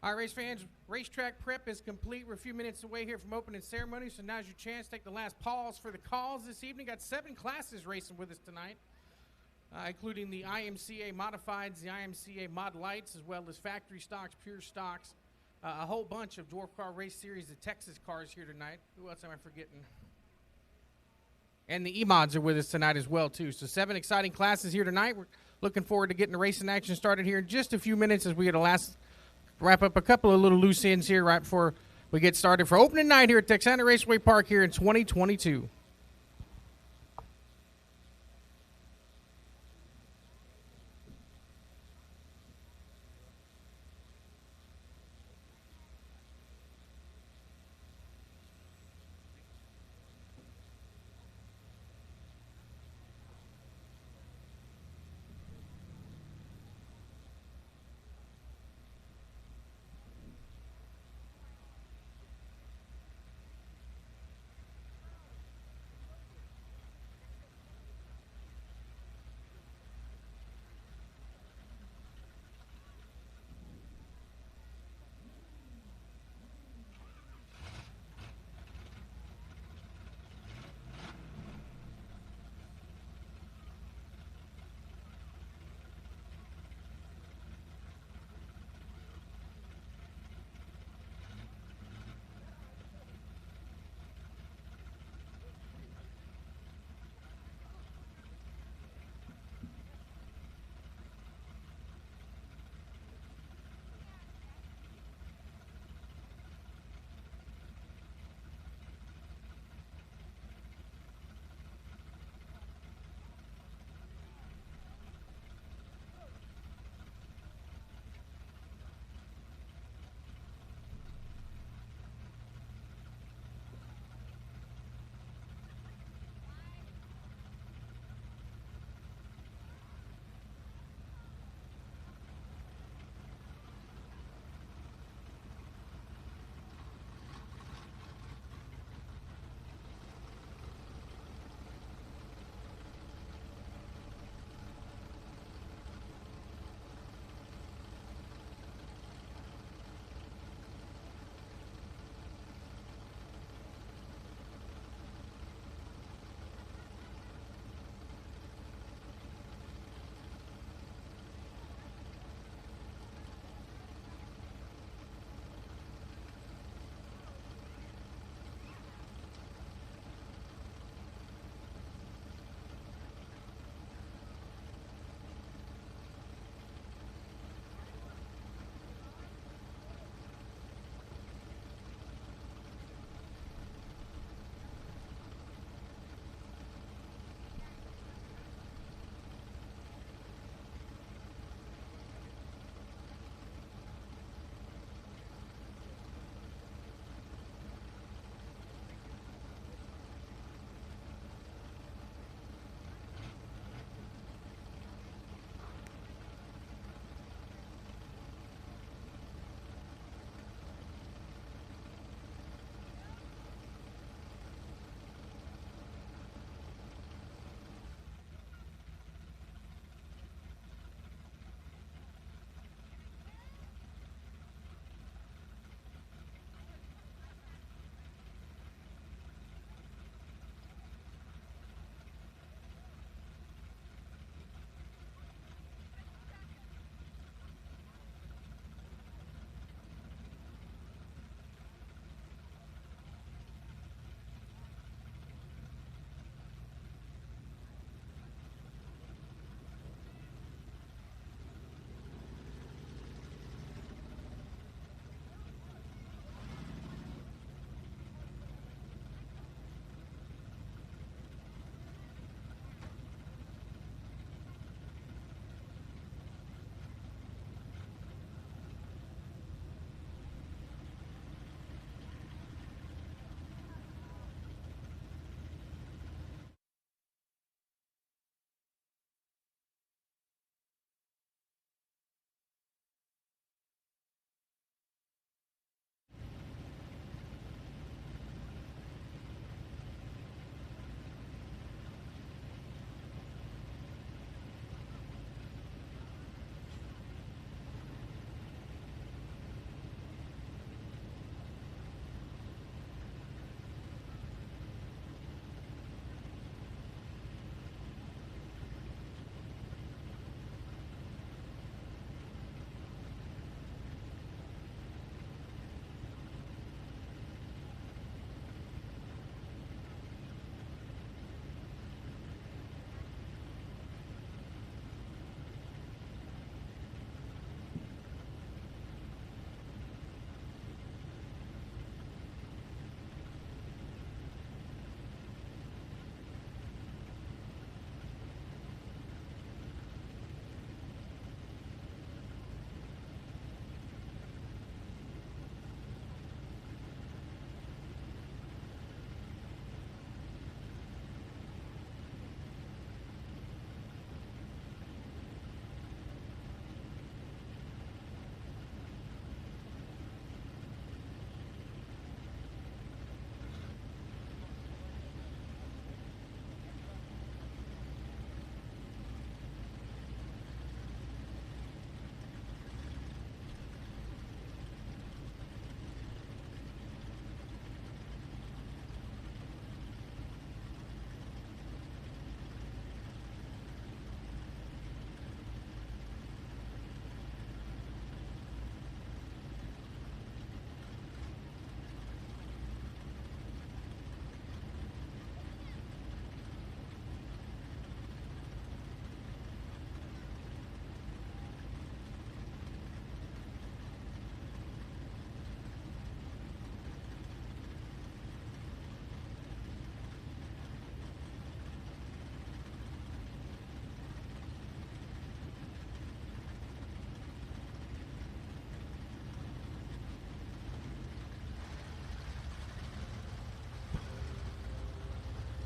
All right, race fans, racetrack prep is complete. We're a few minutes away here from opening ceremony, so now's your chance to take the last pause for the calls this evening. Got 7 classes racing with us tonight, including the IMCA Modifieds, the IMCA Mod Lights, as well as factory stocks, pure stocks, a whole bunch of Dwarf Car Race Series, the Texas cars here tonight. Who else am I forgetting? And the E-Mods are with us tonight as well, too. So 7 exciting classes here tonight. We're looking forward to getting the racing action started here in just a few minutes as we get a wrap up a couple of little loose ends here right before we get started for opening night here at Texana Raceway Park here in 2022.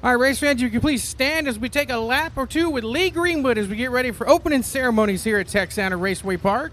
All right, race fans, you can please stand as we take a lap or two with Lee Greenwood as we get ready for opening ceremonies here at Texana Raceway Park.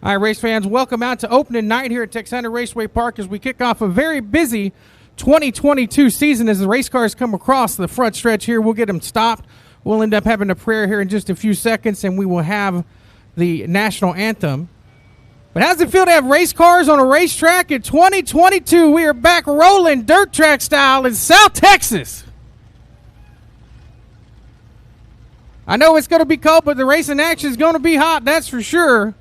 All right, race fans, welcome out to opening night here at Texana Raceway Park as we kick off a very busy 2022 season as the race cars come across the front stretch here. We'll get them stopped. We'll end up having a prayer here in just a few seconds, and we will have the national anthem. But how's it feel to have race cars on a racetrack in 2022? We are back rolling dirt track style in South Texas. I know it's going to be cold, but the racing action is going to be hot, that's for sure.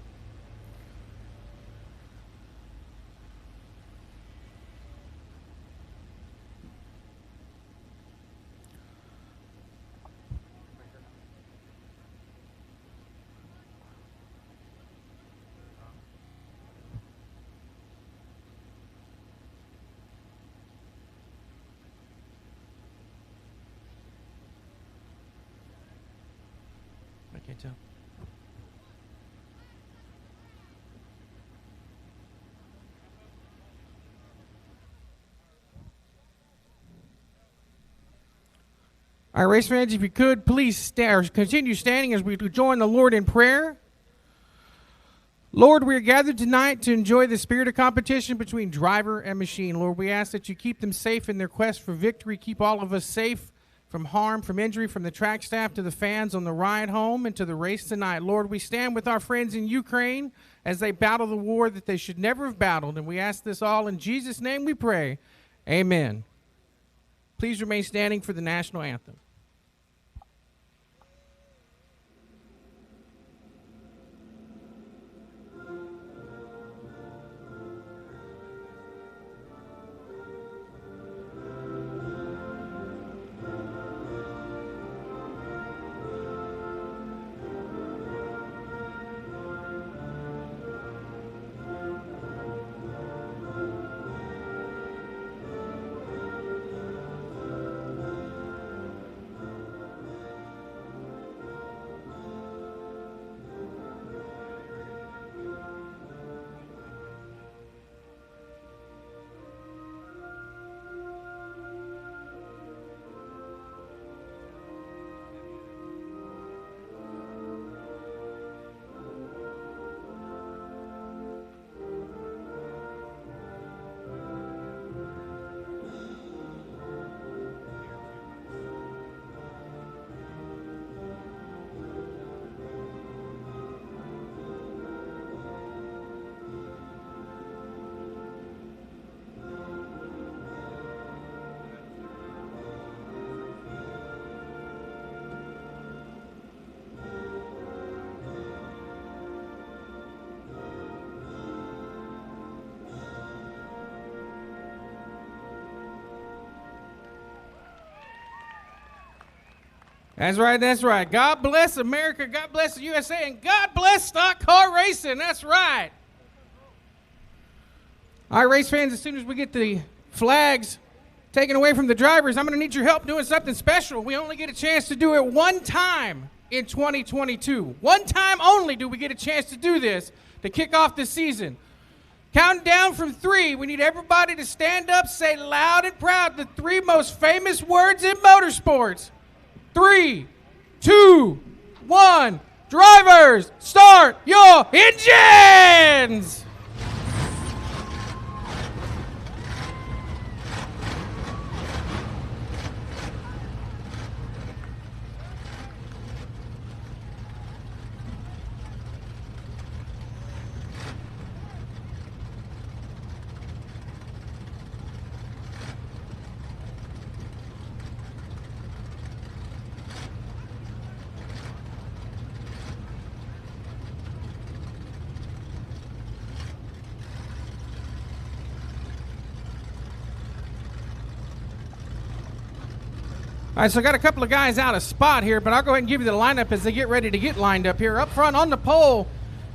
All right, race fans, if you could, please continue standing as we join the Lord in prayer. Lord, we are gathered tonight to enjoy the spirit of competition between driver and machine. Lord, we ask that you keep them safe in their quest for victory. Keep all of us safe from harm, from injury, from the track staff to the fans on the ride home and to the race tonight. Lord, we stand with our friends in Ukraine as they battle the war that they should never have battled. And we ask this all in Jesus' name we pray. Amen. Please remain standing for the national anthem. That's right, that's right. God bless America, God bless the USA, and God bless stock car racing. That's right. All right, race fans, as soon as we get the flags taken away from the drivers, I'm going to need your help doing something special. We only get a chance to do it one time in 2022. One time only do we get a chance to do this to kick off the season. Counting down from 3, we need everybody to stand up, say loud and proud the 3 most famous words in motorsports. 3, 2, 1. Drivers, start your engines! All right, so I got a couple of guys out of spot here, but I'll go ahead and give you the lineup as they get ready to get lined up here. Up front on the pole,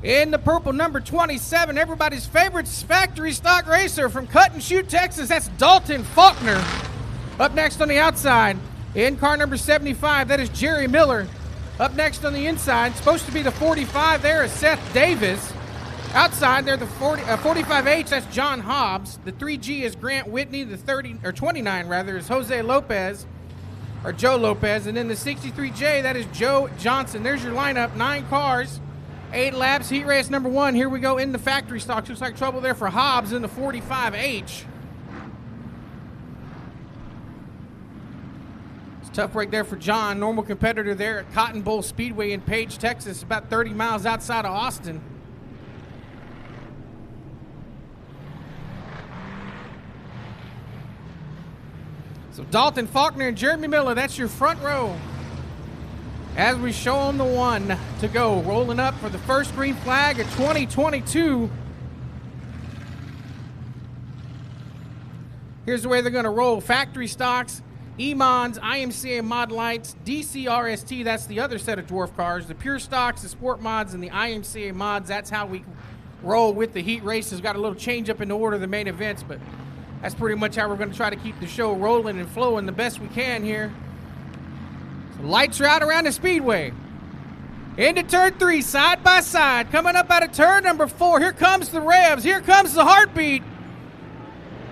in the purple, number 27, everybody's favorite factory stock racer from Cut and Shoot, Texas. That's Dalton Faulkner. Up next on the outside, in car number 75, that is Jerry Miller. Up next on the inside, supposed to be the 45 there is Seth Davis. Outside there, the 45H, that's John Hobbs. The 3G is Grant Whitney. The 29 rather is Jose Lopez. Or Joe Lopez, and then the 63J, that is Joe Johnson. There's your lineup, 9 cars, 8 laps, heat race number 1. Here we go in the factory stock. Looks like trouble there for Hobbs in the 45H. It's a tough break there for John, normal competitor there at Cotton Bowl Speedway in Page, Texas, about 30 miles outside of Austin. So Dalton Faulkner and Jeremy Miller, that's your front row. As we show them the 1 to go, rolling up for the first green flag of 2022. Here's the way they're going to roll. Factory stocks, E-Mons, IMCA Mod Lights, DCRST, that's the other set of dwarf cars. The pure stocks, the sport mods, and the IMCA mods, that's how we roll with the heat races. Got a little change up in the order of the main events, but that's pretty much how we're going to try to keep the show rolling and flowing the best we can here. So lights are out around the speedway. Into turn 3, side by side. Coming up out of turn number 4. Here comes the revs. Here comes the heartbeat.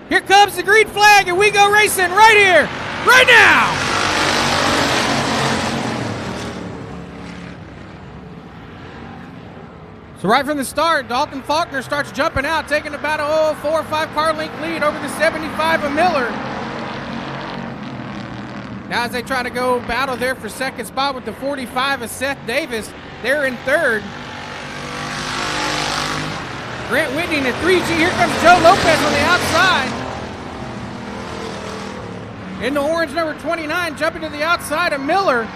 Here comes the green flag, and we go racing right here, right now. So right from the start, Dalton Faulkner starts jumping out, taking about a 4 or 5 car length lead over the 75 of Miller. Now as they try to go battle there for second spot with the 45 of Seth Davis, they're in third. Grant Whitney in the 3G. Here comes Joe Lopez on the outside. In the orange, number 29, jumping to the outside of Miller.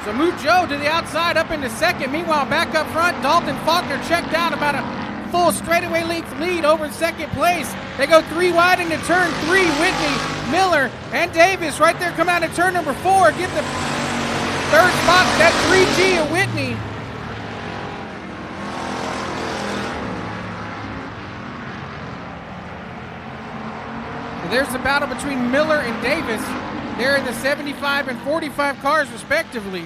So move Joe to the outside up into second. Meanwhile, back up front, Dalton Faulkner checked out about a full straightaway length lead over second place. They go 3 wide into turn 3. Whitney, Miller, and Davis right there come out of turn number 4. Get the third spot, that 3G of Whitney. So there's the battle between Miller and Davis. They're in the 75 and 45 cars, respectively.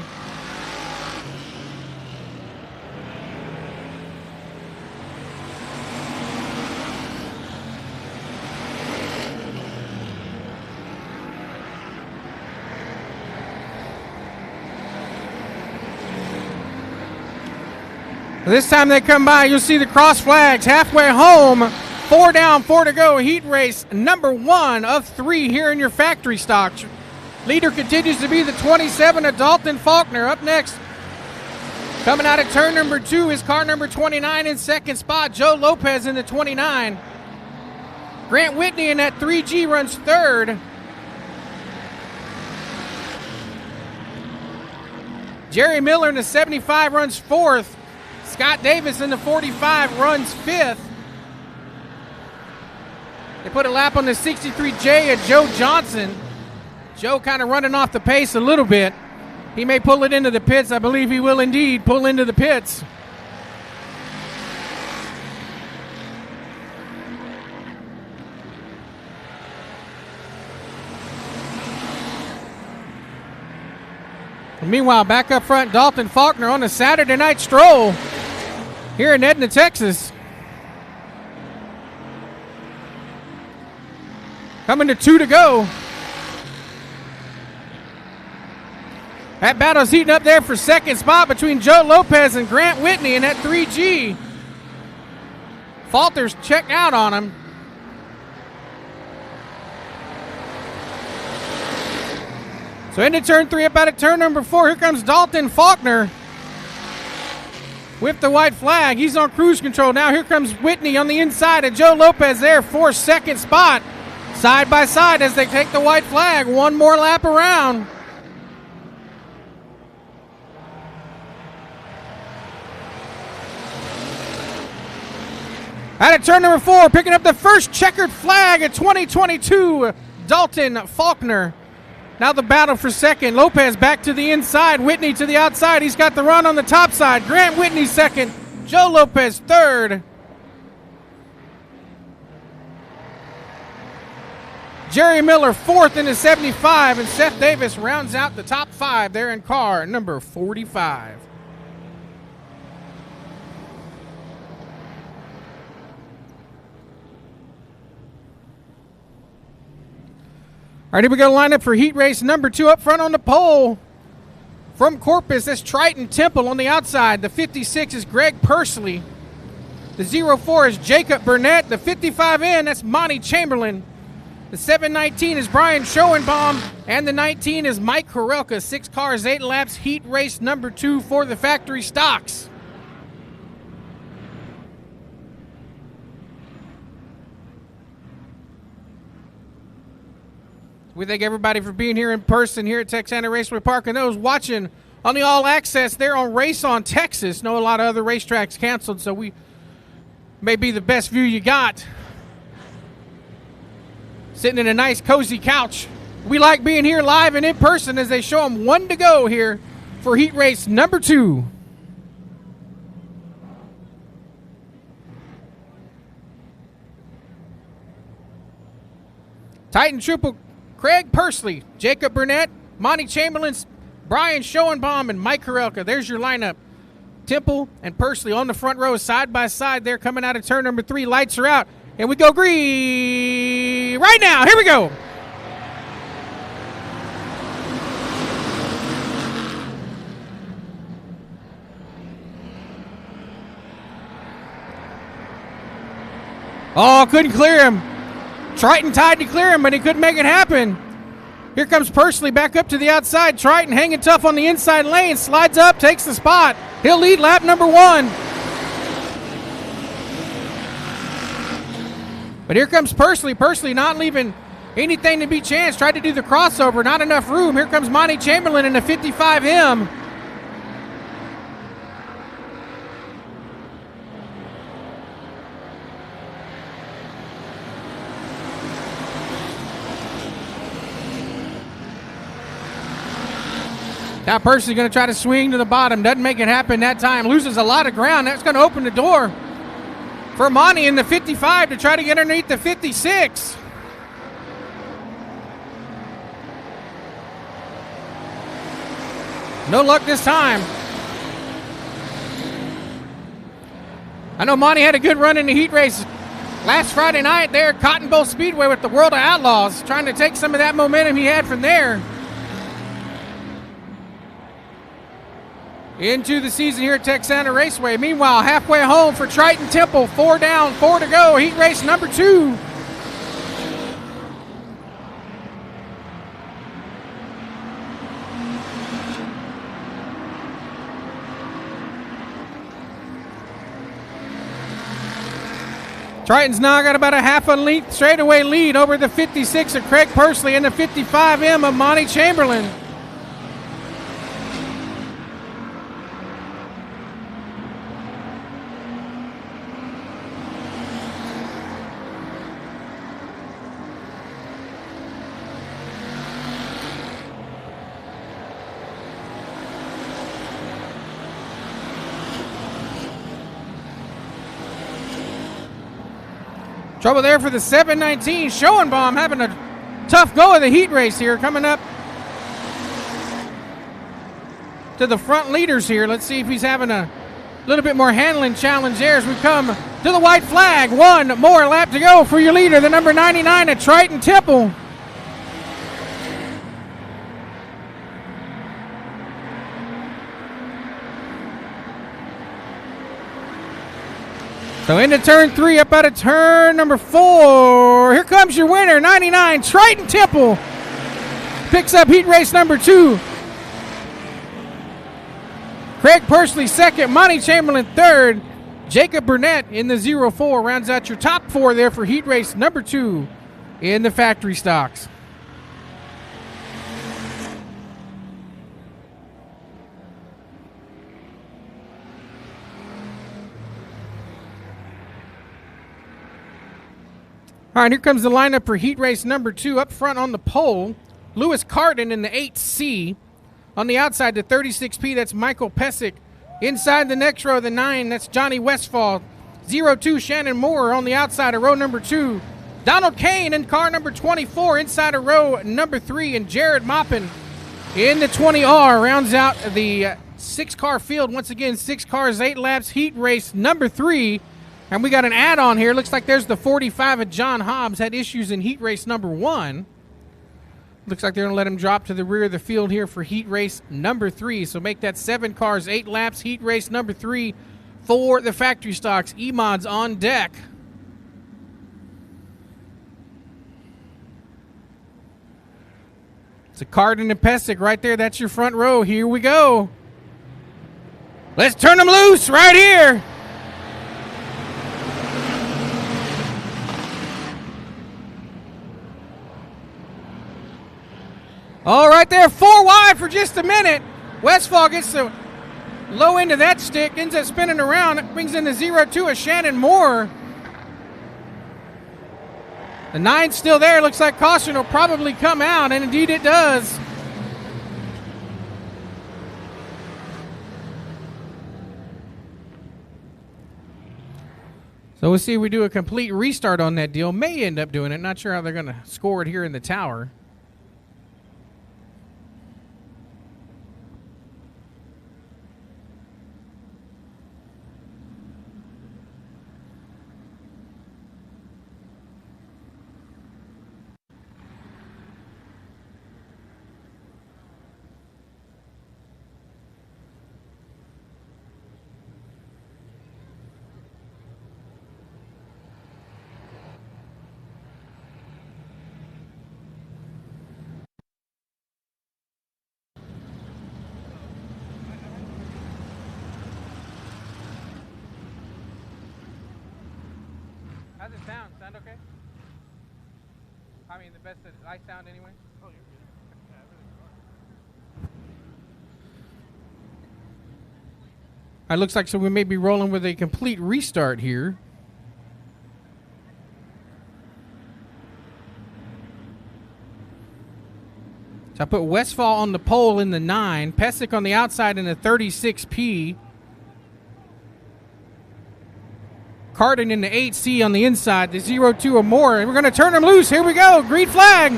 This time they come by, you'll see the cross flags halfway home. 4 down, 4 to go. Heat race number 1 of 3 here in your factory stock. Leader continues to be the 27 of Dalton Faulkner. Up next, coming out of turn number 2 is car number 29 in second spot. Joe Lopez in the 29. Grant Whitney in that 3G runs third. Jerry Miller in the 75 runs fourth. Scott Davis in the 45 runs fifth. They put a lap on the 63J of Joe Johnson. Joe kind of running off the pace a little bit. He may pull it into the pits. I believe he will indeed pull into the pits. Meanwhile, back up front, Dalton Faulkner on a Saturday night stroll here in Edna, Texas. Coming to 2 to go. That battle's heating up there for second spot between Joe Lopez and Grant Whitney in that 3G. Faulkner's checked out on him. So into turn 3, up out of turn number 4. Here comes Dalton Faulkner with the white flag. He's on cruise control now. Here comes Whitney on the inside, and Joe Lopez there for second spot. Side by side as they take the white flag. One more lap around. Out of turn number 4, picking up the first checkered flag of 2022, Dalton Faulkner. Now the battle for second. Lopez back to the inside. Whitney to the outside. He's got the run on the top side. Grant Whitney second. Joe Lopez third. Jerry Miller fourth in the 75. And Seth Davis rounds out the top 5 there in car number 45. All right, here we go. Lineup for heat race number 2 up front on the pole. From Corpus, that's Triton Temple on the outside. The 56 is Greg Pursley. The 04 is Jacob Burnett. The 55 in, that's Monty Chamberlain. The 719 is Brian Schoenbaum. And the 19 is Mike Korelka. 6 cars, 8 laps, heat race number 2 for the factory stocks. We thank everybody for being here in person here at Texana Raceway Park, and those watching on the All Access there on Race on Texas. Know a lot of other racetracks canceled, so we may be the best view you got. Sitting in a nice cozy couch. We like being here live and in person as they show them 1 to go here for heat race number 2. Titan Triple Craig Pursley, Jacob Burnett, Monty Chamberlain, Brian Schoenbaum, and Mike Korelka. There's your lineup. Temple and Pursley on the front row side by side. They're coming out of turn number 3. Lights are out. And we go green right now. Here we go. Oh, couldn't clear him. Triton tried to clear him, but he couldn't make it happen. Here comes Pursley back up to the outside. Triton hanging tough on the inside lane. Slides up, takes the spot. He'll lead lap number 1. But here comes Pursley. Pursley not leaving anything to be chance. Tried to do the crossover. Not enough room. Here comes Monty Chamberlain in the 55M. Now Pursley's going to try to swing to the bottom. Doesn't make it happen that time. Loses a lot of ground. That's going to open the door for Monty in the 55 to try to get underneath the 56. No luck this time. I know Monty had a good run in the heat race last Friday night there at Cotton Bowl Speedway with the World of Outlaws, trying to take some of that momentum he had from there into the season here at Texana Raceway. Meanwhile, halfway home for Triton Temple. 4 down, 4 to go. Heat race number 2. Triton's now got about a half a length straightaway lead over the 56 of Craig Pursley and the 55M of Monty Chamberlain. Trouble there for the 719. Schoenbaum having a tough go of the heat race here, coming up to the front leaders here. Let's see if he's having a little bit more handling challenge there as we come to the white flag. One more lap to go for your leader, the number 99 at Triton Temple. So into turn 3, up out of turn number 4. Here comes your winner, 99, Triton Temple. Picks up heat race number 2. Craig Pursley second, Monty Chamberlain third. Jacob Burnett in the 0-4 rounds out your top 4 there for heat race number 2 in the factory stocks. All right, here comes the lineup for heat race number 2. Up front on the pole, Lewis Carden in the 8C. On the outside, the 36P, that's Michael Pesic. Inside the next row, the 9, that's Johnny Westfall. 0-2, Shannon Moore on the outside of row number 2. Donald Kane in car number 24, inside of row number 3. And Jared Maupin in the 20R rounds out the 6-car field. Once again, 6 cars, 8 laps, heat race number 3. And we got an add-on here. Looks like there's the 45 of John Hobbs. Had issues in heat race number 1. Looks like they're going to let him drop to the rear of the field here for heat race number 3. So make that 7 cars, 8 laps, heat race number 3 for the factory stocks. E-Mods on deck. It's a Carden and Pesic right there. That's your front row. Here we go. Let's turn them loose right here. All right there, 4 wide for just a minute. Westfall gets the low end of that stick, ends up spinning around. It brings in the 0-2 of Shannon Moore. The 9's still there. Looks like caution will probably come out, and indeed it does. So we'll see if we do a complete restart on that deal. May end up doing it. Not sure how they're going to score it here in the tower. How's it sound? Sound okay? I mean, the best that I sound anyway? Oh, you're good. Yeah, everything's fine. It looks like so we may be rolling with a complete restart here. So I put Westfall on the pole in the 9, Pesic on the outside in the 36P. Carden in the 8C on the inside, the 0-2 or more. We're going to turn them loose. Here we go. Green flag.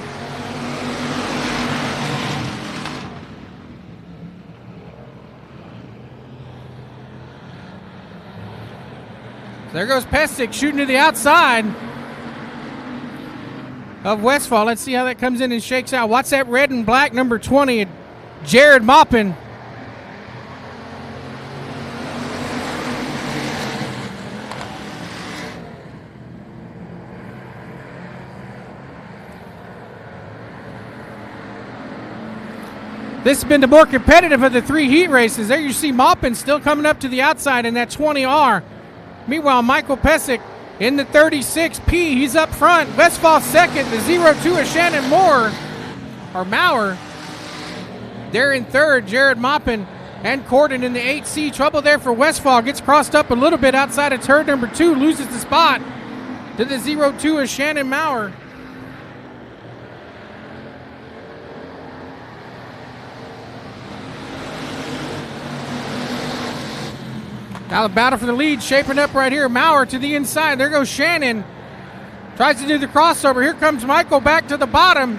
There goes Pesic shooting to the outside of Westfall. Let's see how that comes in and shakes out. What's that red and black number 20? Jared Maupin. This has been the more competitive of the 3 heat races. There you see Maupin still coming up to the outside in that 20R. Meanwhile, Michael Pesic in the 36P. He's up front. Westfall second. The 0-2 of Shannon Moore, or Maurer. They're in third. Jared Maupin and Corden in the 8C. Trouble there for Westfall. Gets crossed up a little bit outside of turn number 2. Loses the spot to the 0-2 of Shannon Maurer. Now the battle for the lead shaping up right here. Maurer to the inside. There goes Shannon. Tries to do the crossover. Here comes Michael back to the bottom.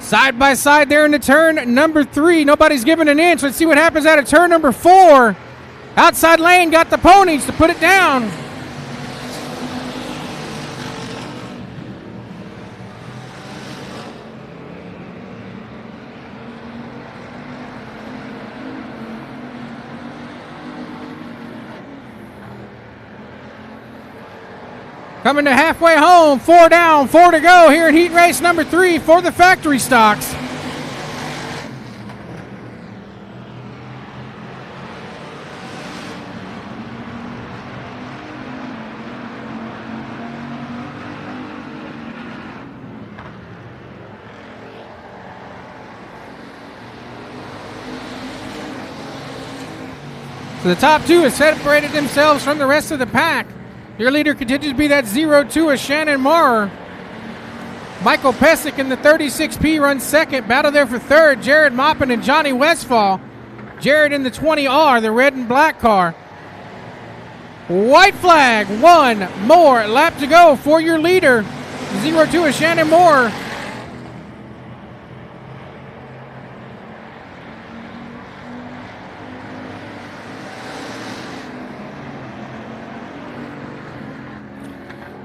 Side by side there in the turn number 3. Nobody's giving an inch. Let's see what happens out of turn number 4. Outside lane got the ponies to put it down. Coming to halfway home, 4 down, 4 to go here in heat race number 3 for the factory stocks. So the top 2 have separated themselves from the rest of the pack. Your leader continues to be that 0-2 of Shannon Maurer. Michael Pesic in the 36P runs second. Battle there for third. Jared Maupin and Johnny Westfall. Jared in the 20R, the red and black car. White flag, 1 more lap to go for your leader. 0-2 of Shannon Maurer.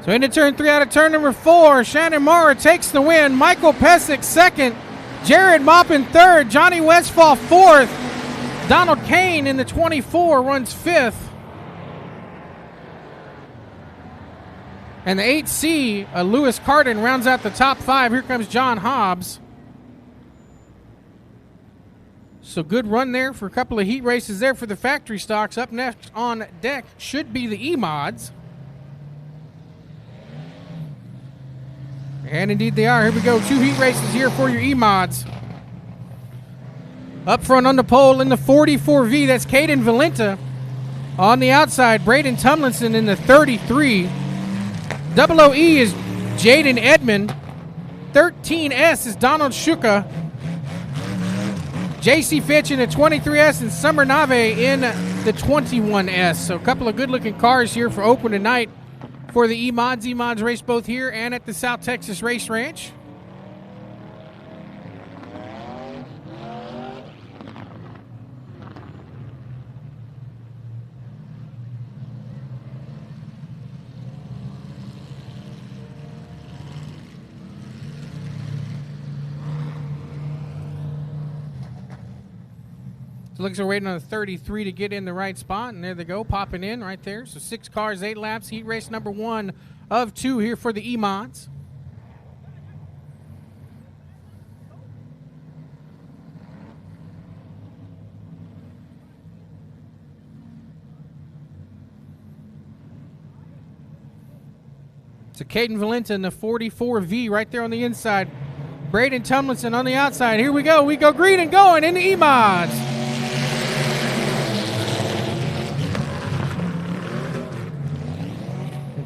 So into turn 3 out of turn number 4, Shannon Maurer takes the win. Michael Pesic second, Jared Maupin third, Johnny Westfall fourth, Donald Kane in the 24 runs fifth. And the 8C, Lewis Carden rounds out the top 5. Here comes John Hobbs. So good run there for a couple of heat races there for the factory stocks. Up next on deck should be the E-Mods. And indeed they are. Here we go. 2 heat races here for your E-Mods. Up front on the pole in the 44V, that's Caden Valenta. On the outside, Braden Tumlinson in the 33. Double OE is Jaden Edmond. 13S is Donald Shuka. JC Fitch in the 23S and Summer Nave in the 21S. So a couple of good-looking cars here for open tonight. For the E-Mods. E-Mods race both here and at the South Texas Race Ranch. So looks like we're waiting on the 33 to get in the right spot, and there they go, popping in right there. So 6 cars, 8 laps, heat race number 1 of 2 here for the E-Mods. So Caden Valenta in the 44V right there on the inside. Braden Tumlinson on the outside. Here we go. We go green and going in the E-Mods.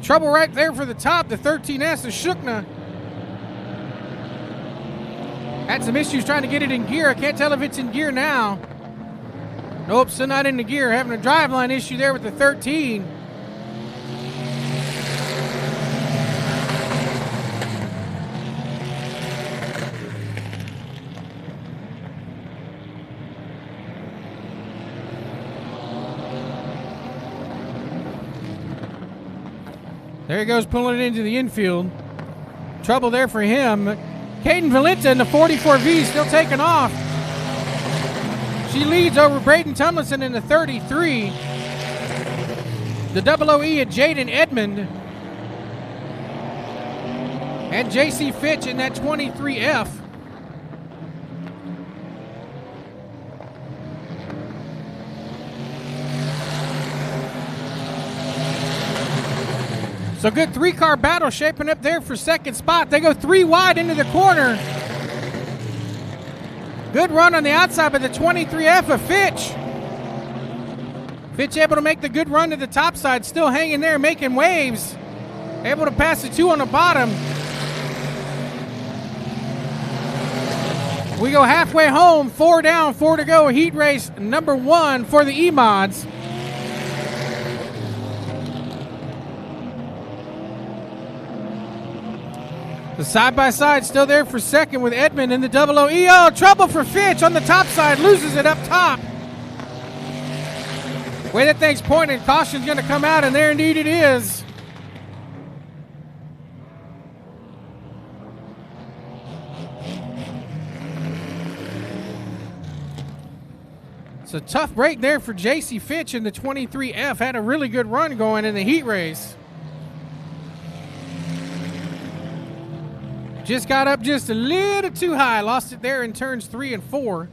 Trouble right there for the top, the 13S of Shukna. Had some issues trying to get it in gear. I can't tell if it's in gear now. Nope, still not in the gear. Having a driveline issue there with the 13. There he goes, pulling it into the infield. Trouble there for him. Caden Valenta in the 44V still taking off. She leads over Braden Tumlinson in the 33. The double OE at Jaden Edmond. And JC Fitch in that 23F. So good 3-car battle shaping up there for second spot. They go 3 wide into the corner. Good run on the outside by the 23F of Fitch. Fitch able to make the good run to the top side, still hanging there, making waves. Able to pass the 2 on the bottom. We go halfway home, 4 down, 4 to go. Heat race number 1 for the E-Mods. The side-by-side still there for second with Edmond in the double OE. Oh, trouble for Fitch on the top side. Loses it up top. Way that thing's pointing, caution's going to come out, and there indeed it is. It's a tough break there for J.C. Fitch in the 23F. Had a really good run going in the heat race. Just got up just a little too high. Lost it there in turns 3 and 4.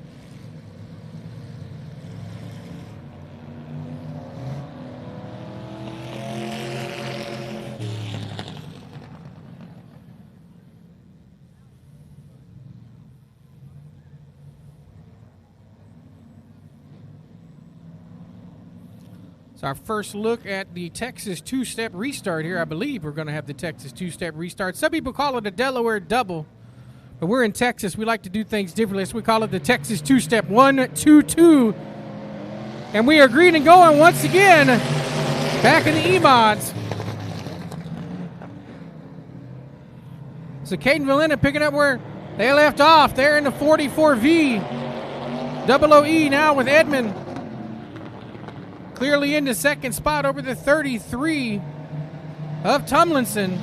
It's our first look at the Texas two-step restart here. I believe we're going to have the Texas two-step restart. Some people call it a Delaware double, but we're in Texas. We like to do things differently, so we call it the Texas two-step 1, 2, 2. And we are green and going once again back in the E-Mods. So Caden Valenta picking up where they left off. They're in the 44V. Double OE now with Edmond. Clearly into second spot over the 33 of Tomlinson.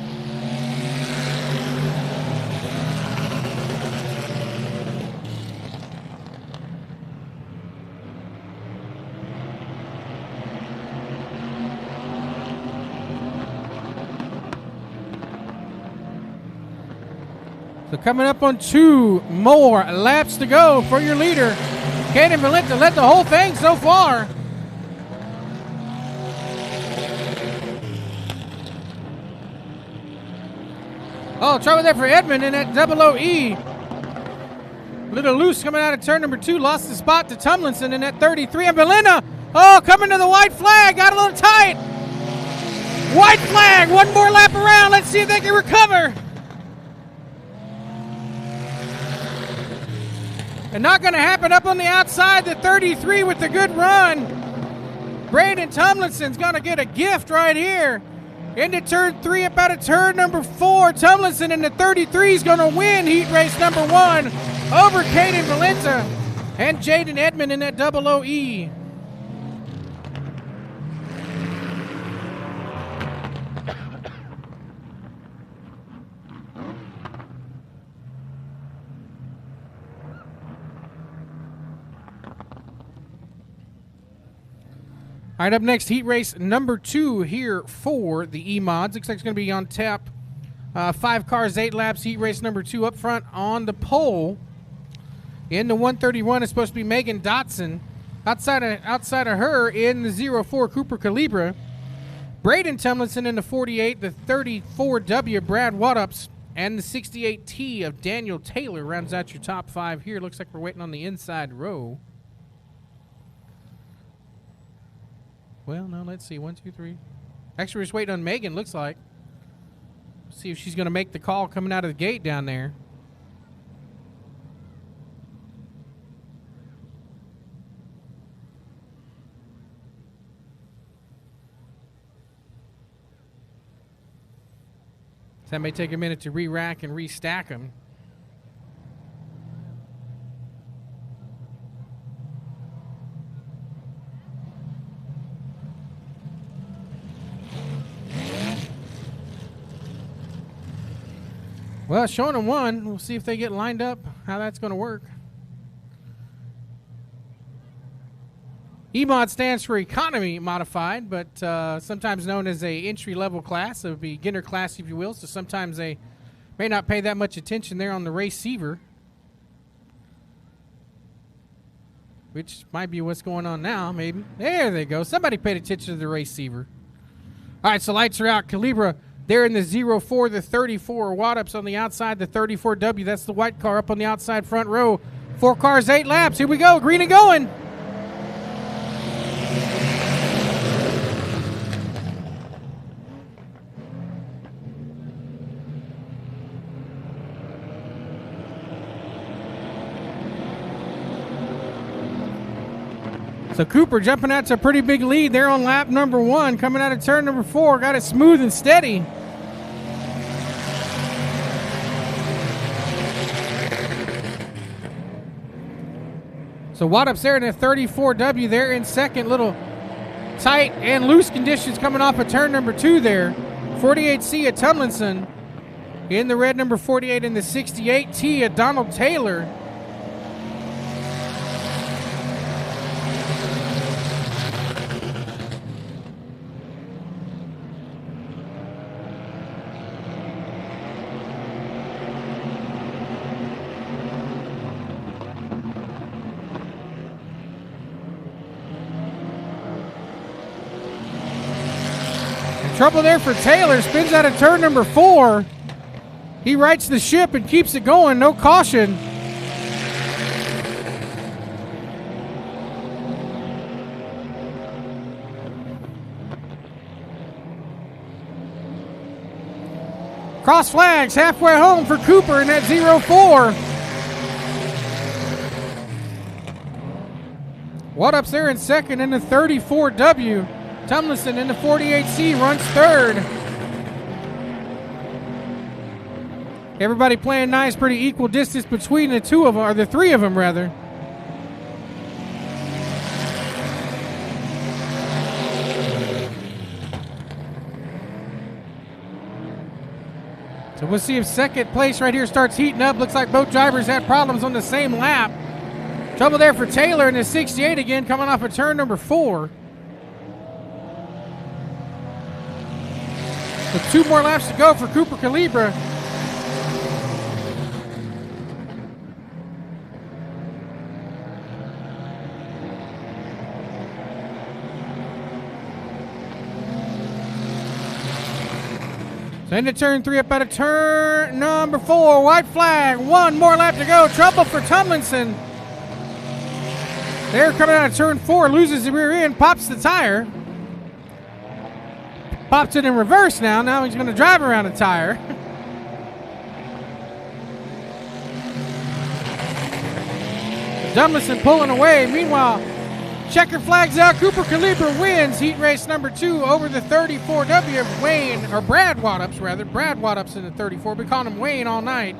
So coming up on 2 more laps to go for your leader. Caden Valenta led the whole thing so far. Oh, trouble there for Edmond in that double OE. Little loose coming out of turn number 2. Lost the spot to Tomlinson in that 33. And Valenta, oh, coming to the white flag. Got a little tight. White flag. One more lap around. Let's see if they can recover. And not going to happen up on the outside. The 33 with the good run. Braden Tomlinson's going to get a gift right here. Into turn 3, up out of turn number 4. Tomlinson in the 33 is going to win heat race number 1 over Caden Valenta and Jaden Edmond in that double OE. All right, up next, heat race number 2 here for the E-Mods. Looks like it's going to be on tap. 5 cars, 8 laps. Heat race number 2 up front on the pole. In the 131 is supposed to be Megan Dotson. Outside of her in the 04 Cooper Calibra. Braden Tomlinson in the 48, the 34W Brad Wattups, and the 68T of Daniel Taylor rounds out your top 5 here. Looks like we're waiting on the inside row. Well, no, let's see. 1, 2, 3. Actually, we're just waiting on Megan, looks like. See if she's going to make the call coming out of the gate down there. So that may take a minute to re-rack and restack them. Well, showing them 1. We'll see if they get lined up, how that's going to work. E-Mod stands for Economy Modified, but sometimes known as a entry-level class, a beginner class, if you will. So sometimes they may not pay that much attention there on the receiver, which might be what's going on now, maybe. There they go. Somebody paid attention to the receiver. All right, so lights are out. Calibra. There in the 04, the 34 Wattups on the outside, the 34W. That's the white car up on the outside front row. 4 cars, 8 laps. Here we go. Green and going. So Cooper jumping out to a pretty big lead there on lap number 1. Coming out of turn number 4. Got it smooth and steady. So Waddup's there in a 34W there in second. Little tight and loose conditions coming off of turn number 2 there. 48C at Tumlinson. In the red, number 48 in the 68T at Donald Taylor. Trouble there for Taylor. Spins out of turn number 4. He rights the ship and keeps it going. No caution. Cross flags halfway home for Cooper in that 0-4. Waddup's there in second in the 34W. Tumlinson in the 48C runs third. Everybody playing nice, pretty equal distance between the two of them, or the three of them rather. So we'll see if second place right here starts heating up. Looks like both drivers had problems on the same lap. Trouble there for Taylor in the 68 again, coming off of turn number 4. With 2 more laps to go for Cooper Calibra. So into turn 3, up out of turn number 4. White flag, 1 more lap to go. Trouble for Tumlinson. They're coming out of turn 4, loses the rear end, pops the tire. Pops it in reverse now. Now he's going to drive around a tire. Tumlinson pulling away. Meanwhile, checker flags out. Cooper Calibra wins heat race number 2 over the 34W of Wayne, or Brad Waddup's rather. Brad Waddup's in the 34. We call him Wayne all night.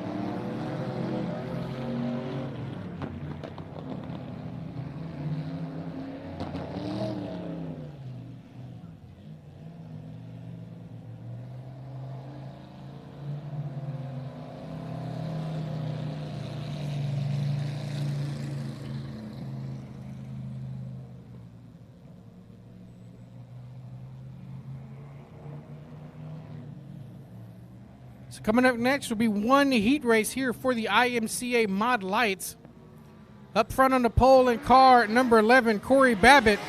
So coming up next will be one heat race here for the IMCA Mod Lights. Up front on the pole in car number 11, Corey Babbitt.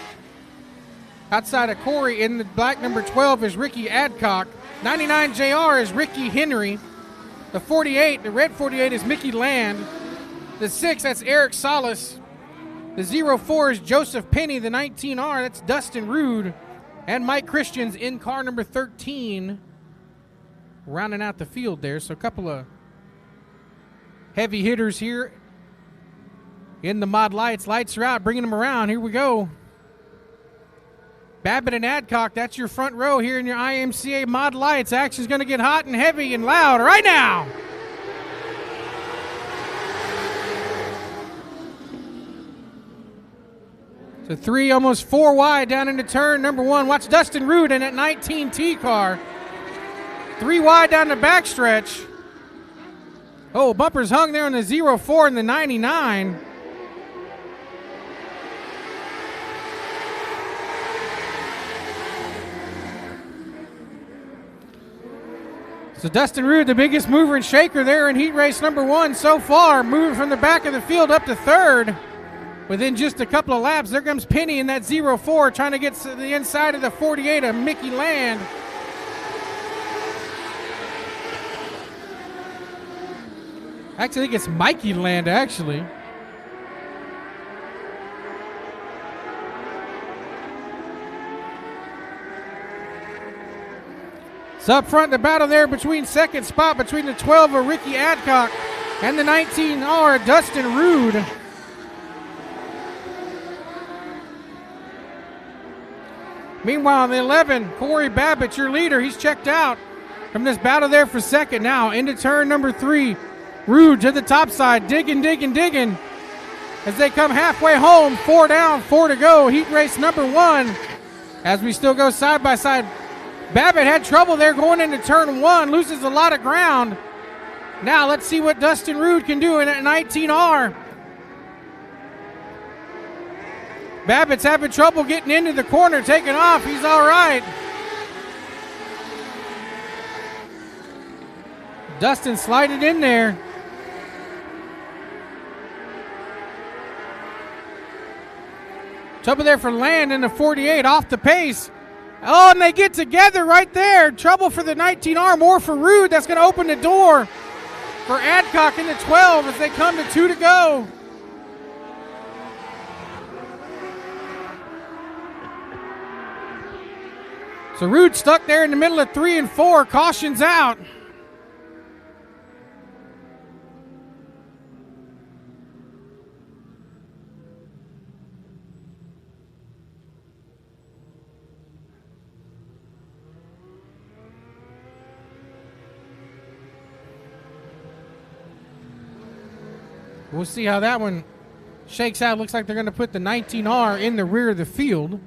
Outside of Corey in the black number 12 is Ricky Adcock. 99 JR is Ricky Henry. The 48, the red 48 is Mickey Land. The 6, that's Eric Salas. The 04 is Joseph Penny. The 19R, that's Dustin Rude. And Mike Christians in car number 13. Rounding out the field there. So a couple of heavy hitters here in the Mod Lights. Lights are out, bringing them around. Here we go. Babbitt and Adcock, that's your front row here in your IMCA Mod Lights. Action's going to get hot and heavy and loud right now. So 3, almost 4 wide down into turn number 1. Watch Dustin Rude in that 19T car. 3 wide down the backstretch. Oh, bumpers hung there on the 04 and the 99. So Dustin Rude, the biggest mover and shaker there in heat race number 1 so far, moving from the back of the field up to third. Within just a couple of laps, there comes Penny in that 04 trying to get to the inside of the 48 of Mickey Land. Actually, I think it's Mikey Land, actually. So up front, the battle there between second spot between the 12 of Ricky Adcock and the 19R, Dustin Rude. Meanwhile, the 11, Corey Babbitt, your leader, he's checked out from this battle there for second. Now into turn number 3. Rude to the top side, digging. as they come halfway home. 4 down, 4 to go. Heat race number 1 as we still go side by side. Babbitt had trouble there going into turn 1, loses a lot of ground. Now let's see what Dustin Rude can do in that 19R. Babbitt's having trouble getting into the corner, taking off. He's all right. Dustin slided in there. Trouble there for Land in the 48, off the pace. Oh, and they get together right there. Trouble for the 19R, more for Rude. That's going to open the door for Adcock in the 12 as they come to 2 to go. So Rude stuck there in the middle of 3 and 4. Caution's out. We'll see how that one shakes out. Looks like they're going to put the 19R in the rear of the field.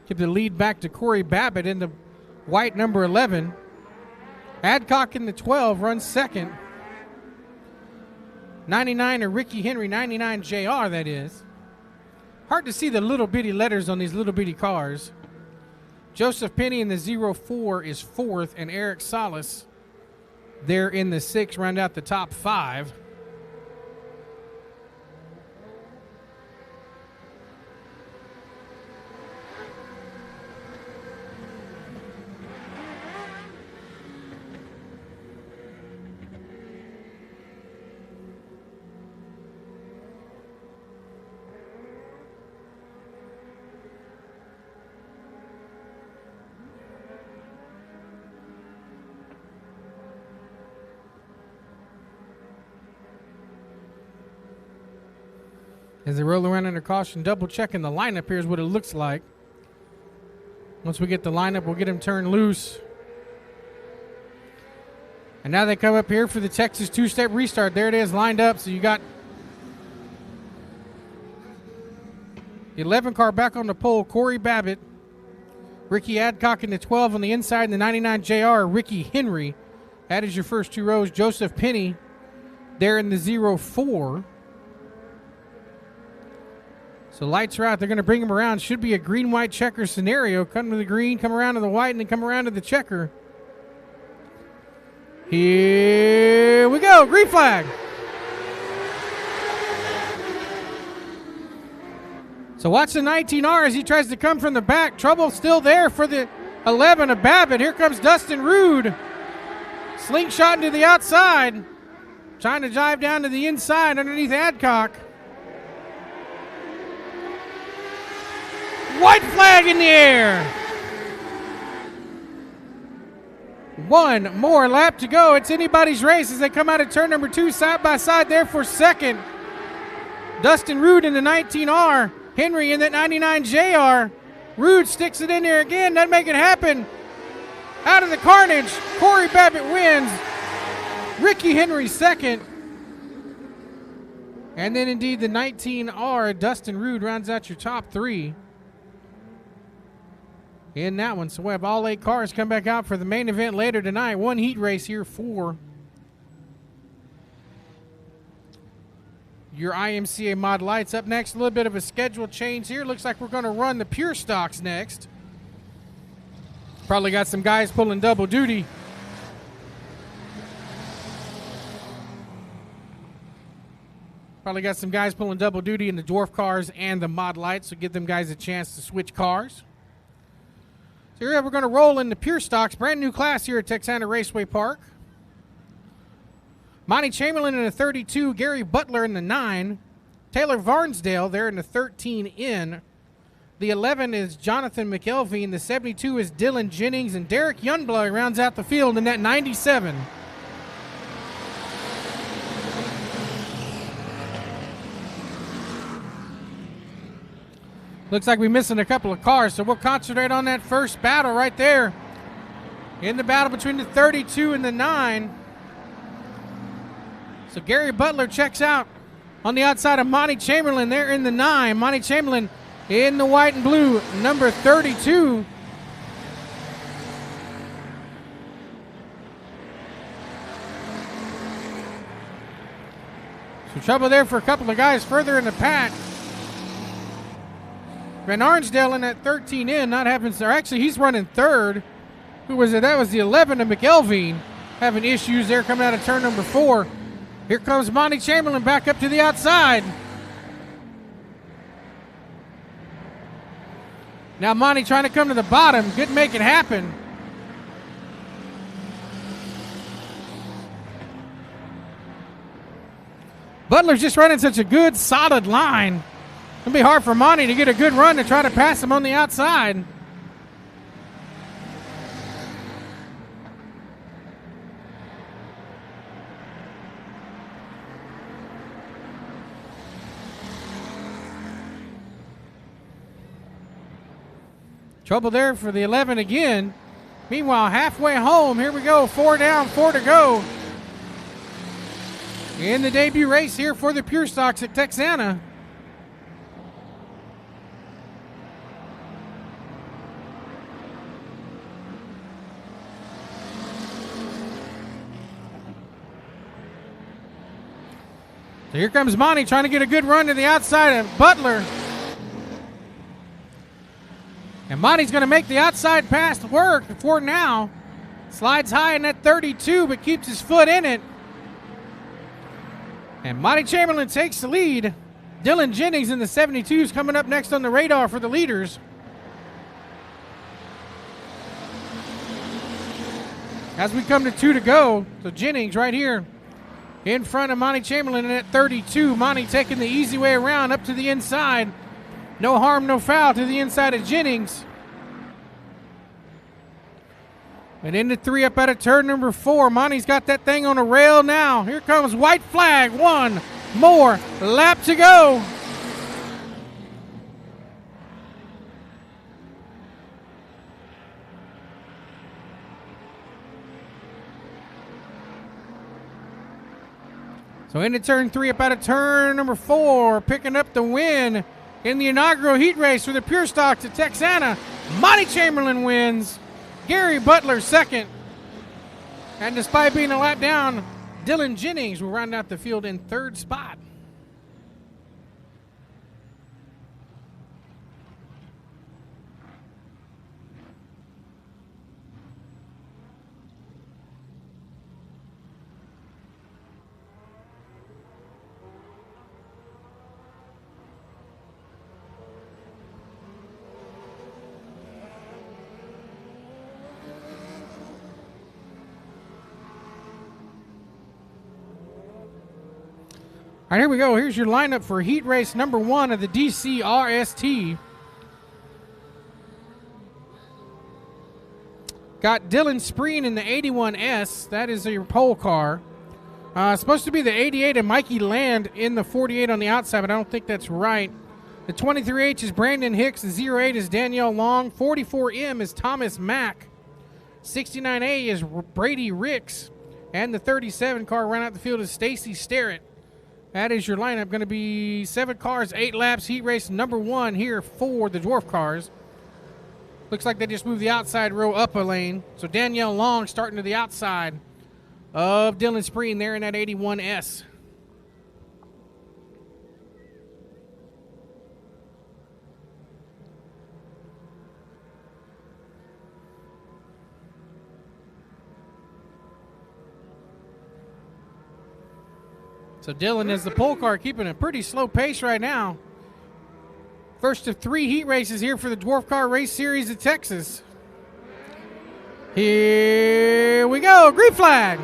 Give the lead back to Corey Babbitt in the white number 11. Adcock in the 12 runs second. 99 to Ricky Henry, 99 JR that is. Hard to see the little bitty letters on these little bitty cars. Joseph Penny in the 04 is fourth, and Eric Salas there in the 6 round out the top 5. As they roll around under caution, double checking the lineup. Here's what it looks like. Once we get the lineup, we'll get them turned loose. And now they come up here for the Texas two-step restart. There it is, lined up. So you got the 11 car back on the pole, Corey Babbitt. Ricky Adcock in the 12 on the inside, and the 99 JR, Ricky Henry. That is your first 2 rows. Joseph Penny there in the 04. So lights are out. They're going to bring him around. Should be a green-white checker scenario. Come to the green, come around to the white, and then come around to the checker. Here we go. Green flag. So watch the 19R as he tries to come from the back. Trouble still there for the 11 of Babbitt. Here comes Dustin Rude. Slingshot into the outside. Trying to drive down to the inside underneath Adcock. White flag in the air. One more lap to go. It's anybody's race as they come out of turn number 2 side by side there for second. Dustin Rude in the 19R. Henry in that 99 JR. Rude sticks it in there again. Doesn't make it happen. Out of the carnage, Corey Babbitt wins. Ricky Henry second. And then indeed the 19R, Dustin Rude rounds out your top 3 in that one. So we'll have all 8 cars come back out for the main event later tonight. 1 heat race here for your IMCA mod lights. Up next, a little bit of a schedule change here. Looks like we're going to run the pure stocks next. Probably got some guys pulling double duty. Probably got some guys pulling double duty in the dwarf cars and the mod lights, so give them guys a chance to switch cars. So here we're going to roll in the pure stocks, brand new class here at Texana Raceway Park. Monty Chamberlain in the 32, Gary Butler in the 9, Taylor Varnsdale there in the 13 in. The 11 is Jonathan McElvey, and the 72 is Dylan Jennings, and Derek Youngblood rounds out the field in that 97. Looks like we're missing a couple of cars, so we'll concentrate on that first battle right there. In the battle between the 32 and the 9. So Gary Butler checks out on the outside of Monty Chamberlain. They're in the 9. Monty Chamberlain in the white and blue, number 32. Some trouble there for a couple of guys further in the pack. Van Arnsdale in that 13 in, not having, or actually he's running third. Who was it? That was the 11 of McElveen, having issues there coming out of turn number 4. Here comes Monty Chamberlain back up to the outside. Now Monty trying to come to the bottom, couldn't make it happen. Butler's just running such a good, solid line. It'll be hard for Monty to get a good run to try to pass him on the outside. Trouble there for the 11 again. Meanwhile, halfway home, here we go. 4 down, 4 to go. In the debut race here for the Pure Stocks at Texana. So here comes Monty trying to get a good run to the outside of Butler. And Monty's going to make the outside pass work for now. Slides high in that 32, but keeps his foot in it. And Monty Chamberlain takes the lead. Dylan Jennings in the 72s coming up next on the radar for the leaders. As we come to 2 to go, so Jennings right here in front of Monty Chamberlain in at 32. Monty taking the easy way around up to the inside. No harm, no foul to the inside of Jennings. And into 3 up out of turn number 4. Monty's got that thing on a rail now. Here comes white flag. 1 more lap to go. So into turn 3 up out of turn number 4. Picking up the win in the inaugural heat race for the Pure Stocks at Texana. Monty Chamberlain wins. Gary Butler second. And despite being a lap down, Dylan Jennings will round out the field in 3rd spot. All right, here we go. Here's your lineup for heat race number 1 of the DCRST. Got Dylan Spreen in the 81S. That is your pole car. Supposed to be the 88 of Mikey Land in the 48 on the outside, but I don't think that's right. The 23H is Brandon Hicks. The 08 is Danielle Long. 44M is Thomas Mack. 69A is Brady Ricks. And the 37 car running out the field is Stacy Starrett. That is your lineup. Going to be 7 cars, 8 laps. Heat race number 1 here for the dwarf cars. Looks like they just moved the outside row up a lane. So Danielle Long starting to the outside of Dylan Spreen there in that 81S. So Dylan is the pole car, keeping a pretty slow pace right now. First of 3 heat races here for the Dwarf Car Race Series of Texas. Here we go, green flag.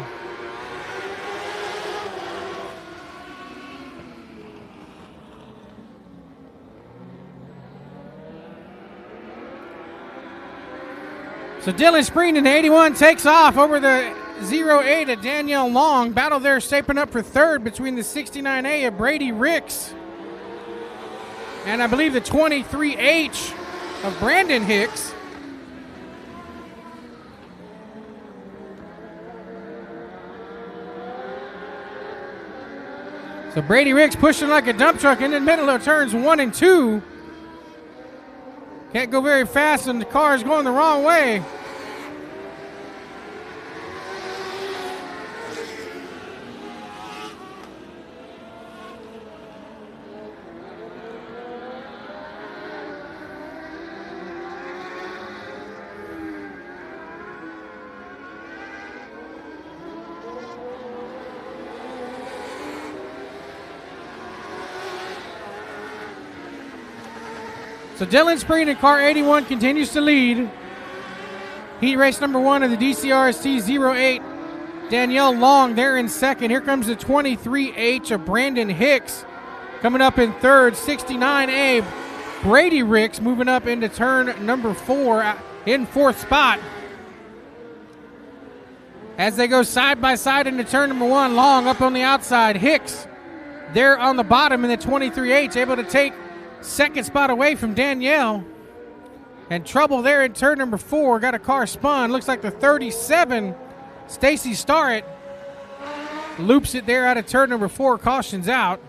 So Dylan Spreen in the 81 takes off over the 08 of Danielle Long. Battle there shaping up for 3rd between the 69A of Brady Ricks and I believe the 23H of Brandon Hicks. So Brady Ricks pushing like a dump truck in the middle of turns 1 and 2. Can't go very fast, and the car is going the wrong way. So Dylan Spreen in car 81 continues to lead. Heat race number 1 of the DCRST 08. Danielle Long there in second. Here comes the 23H of Brandon Hicks coming up in third. 69A Brady Ricks moving up into turn number 4 in fourth spot. As they go side by side into turn number 1, Long up on the outside. Hicks there on the bottom in the 23H, able to take second spot away from Danielle. And trouble there in turn number 4. Got a car spun. Looks like the 37, Stacy Starrett, loops it there out of turn number 4. Cautions out.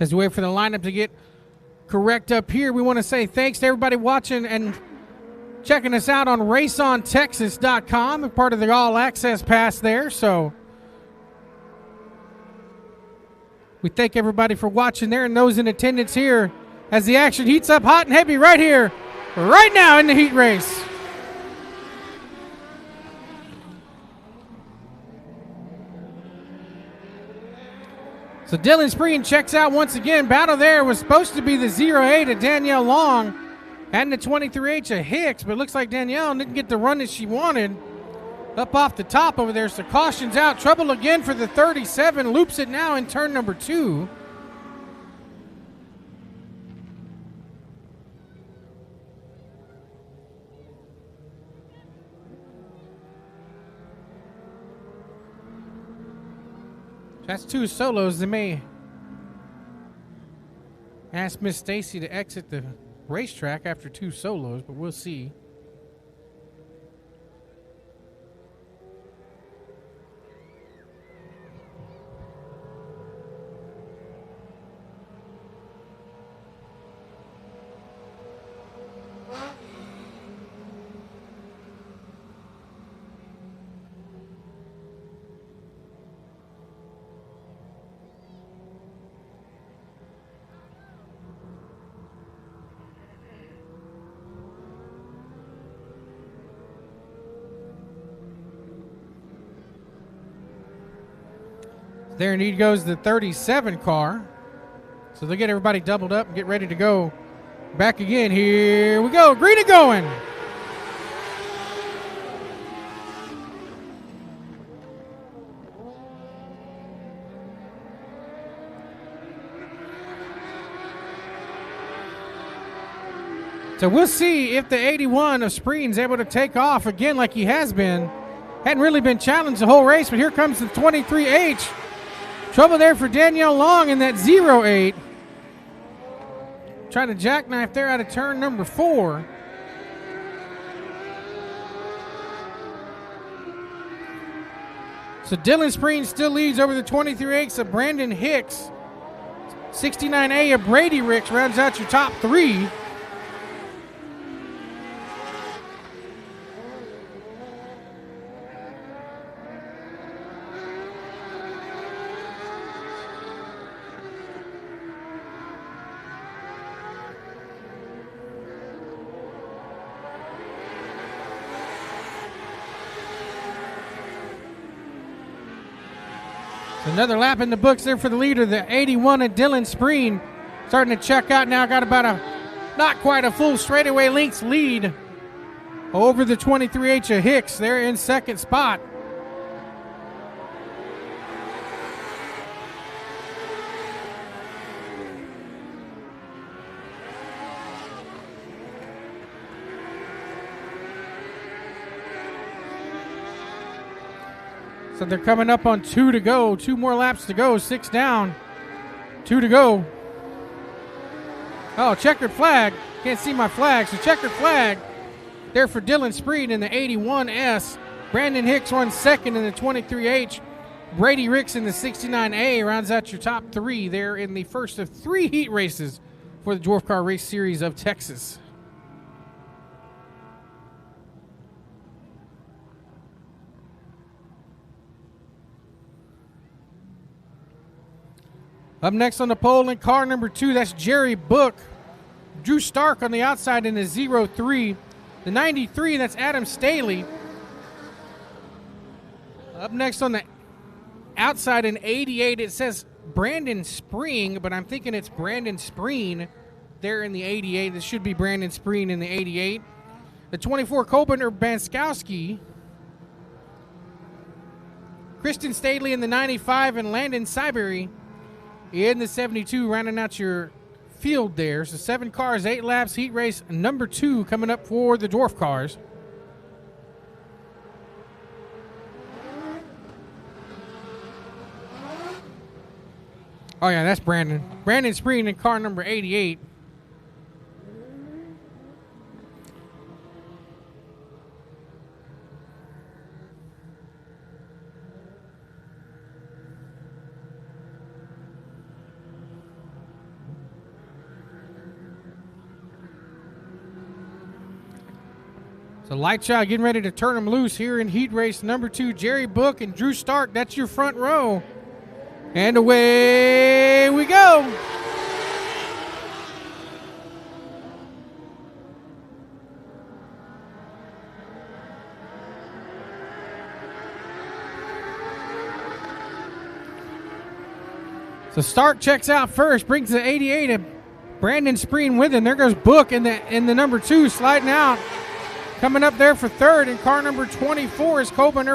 As we wait for the lineup to get correct up here, we want to say thanks to everybody watching and checking us out on raceontexas.com, part of the All Access Pass there. So we thank everybody for watching there and those in attendance here as the action heats up hot and heavy right here, right now in the heat race. So Dylan Spreen checks out once again. Battle there was supposed to be the 08 of Danielle Long and the 23H of Hicks, but it looks like Danielle didn't get the run that she wanted up off the top over there. So caution's out. Trouble again for the 37. Loops it now in turn number 2. That's 2 solos. They may ask Miss Stacy to exit the racetrack after 2 solos, but we'll see. There indeed goes the 37 car. So they'll get everybody doubled up and get ready to go back again. Here we go. Green and going. So we'll see if the 81 of Spreen's able to take off again like he has been. Hadn't really been challenged the whole race, but here comes the 23H. Trouble there for Danielle Long in that 08. Trying to jackknife there out of turn number 4. So Dylan Spreen still leads over the 23H of Brandon Hicks. 69A of Brady Ricks rounds out your top 3. Another lap in the books there for the leader, the 81 of Dylan Spreen. Starting to check out now. Got about a Not quite a full straightaway lengths lead over the 23H of Hicks. They're in second spot. So they're coming up on 2 to go. 2 more laps to go. 6 down. 2 to go. Oh, checkered flag. Can't see my flag. So checkered flag there for Dylan Spreed in the 81S. Brandon Hicks runs second in the 23H. Brady Ricks in the 69A rounds out your top 3 there in the first of 3 heat races for the Dwarf Car Race Series of Texas. Up next on the pole in car number 2, that's Jerry Book. Drew Stark on the outside in the 03. The 93, that's Adam Staley. Up next on the outside in 88, it says Brandon Spring, but I'm thinking it's Brandon Spreen there in the 88. This should be Brandon Spreen in the 88. The 24, Coben Urbanskowski. Kristen Staley in the 95, and Landon Sybery in the 72, rounding out your field there. So 7 cars, 8 laps, heat race number 2 coming up for the Dwarf Cars. Oh, yeah, that's Brandon. Brandon Spreen in car number 88. So Light Shot getting ready to turn them loose here in heat race number 2. Jerry Book and Drew Stark, that's your front row. And away we go. So Stark checks out first, brings the 88 of Brandon Spreen with him. There goes Book in the number 2, sliding out. Coming up there for third in car number 24 is Coben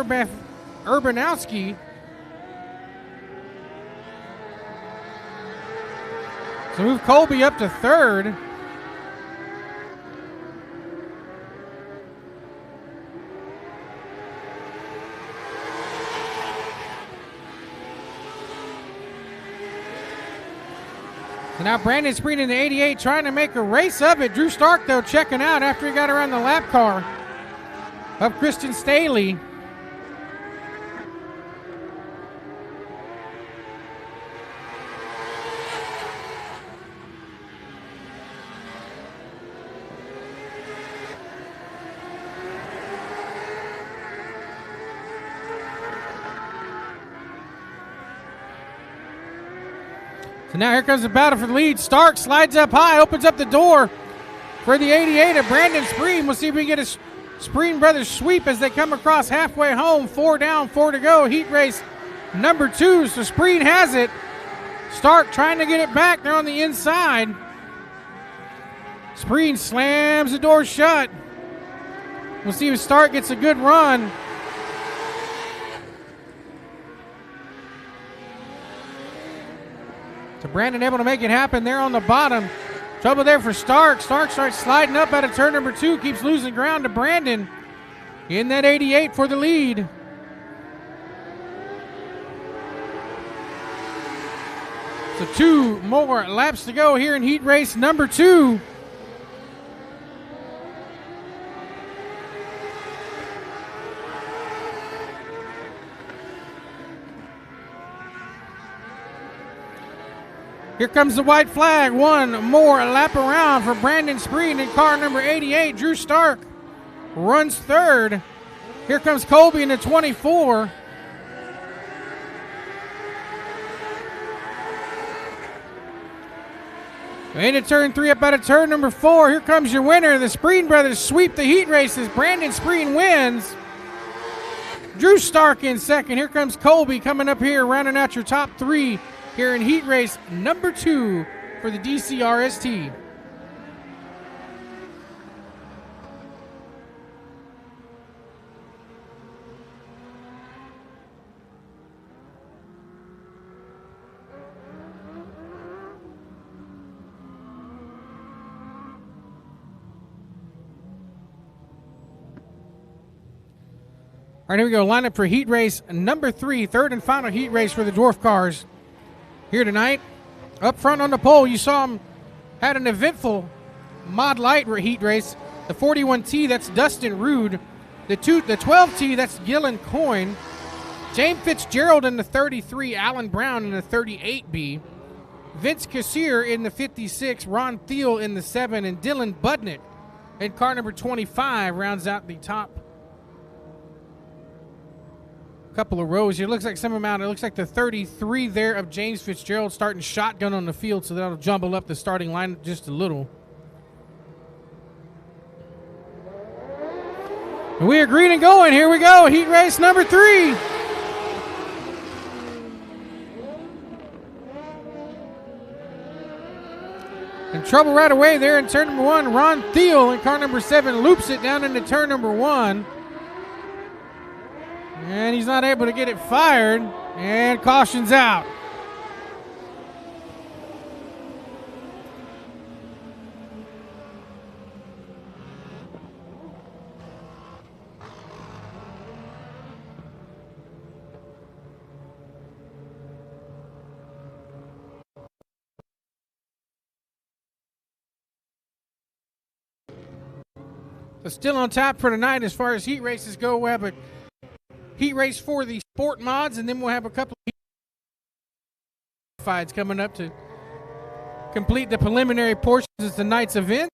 Urbanowski. So move Colby up to third. So now Brandon Spreen in the 88 trying to make a race of it. Drew Stark, though, checking out after he got around the lap car of Christian Staley. So now here comes the battle for the lead. Stark slides up high, opens up the door for the 88 of Brandon Spreen. We'll see if we can get a Spreen Brothers sweep as they come across halfway home. 4 down, 4 to go. Heat race number 2. So Spreen has it. Stark trying to get it back. They're on the inside. Spreen slams the door shut. We'll see if Stark gets a good run. So Brandon able to make it happen there on the bottom. Trouble there for Stark. Stark starts sliding up out of turn number 2. Keeps losing ground to Brandon in that 88 for the lead. So 2 more laps to go here in heat race number 2. Here comes the white flag. 1 more lap around for Brandon Spreen in car number 88. Drew Stark runs third. Here comes Colby in the 24. Into turn 3, up out of turn number 4. Here comes your winner. The Spreen Brothers sweep the heat races. Brandon Spreen wins. Drew Stark in second. Here comes Colby coming up here, rounding out your top 3 here in heat race number 2 for the DCRST. All right, here we go. Lineup for heat race number 3, third and final heat race for the dwarf cars here tonight. Up front on the pole, you saw him had an eventful Mod Light heat race. The 41T, that's Dustin Rude. The 12T, that's Gillen Coyne. James Fitzgerald in the 33, Alan Brown in the 38B. Vince Cassier in the 56, Ron Thiel in the 7, and Dylan Budnick in car number 25 rounds out the top couple of rows here. Looks like some amount. It looks like the 33 there of James Fitzgerald starting shotgun on the field, so that'll jumble up the starting line just a little. And we are green and going. Here we go. Heat race number 3. In trouble right away there in turn number 1. Ron Thiel in car number 7 loops it down into turn number 1. And he's not able to get it fired. And caution's out. So still on top for tonight as far as heat races go. We'll have a heat race for the sport mods, and then we'll have a couple of fights coming up to complete the preliminary portions of tonight's event.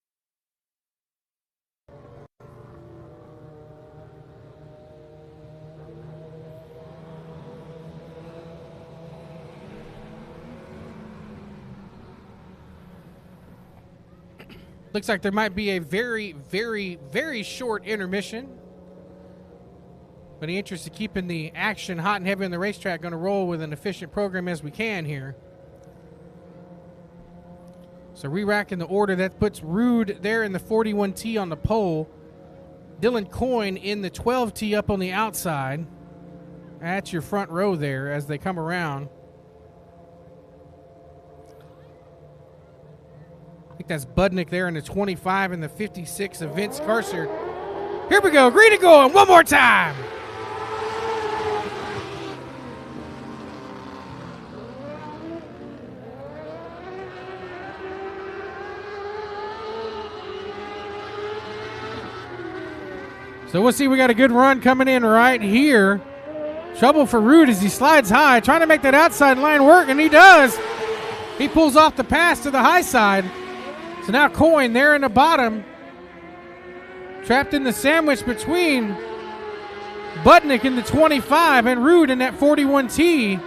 Looks like there might be a very, very, very short intermission. But in the interest of keeping the action hot and heavy on the racetrack, going to roll with an efficient program as we can here. So re-racking the order, that puts Rude there in the 41T on the pole. Dylan Coyne in the 12T up on the outside. That's your front row there as they come around. I think that's Budnick there in the 25 and the 56 of Vince Carcer. Here we go, green and going one more time. So we'll see, we got a good run coming in right here. Trouble for Rude as he slides high, trying to make that outside line work, and he does. He pulls off the pass to the high side. So now Coyne there in the bottom, trapped in the sandwich between Budnick in the 25 and Rude in that 41T.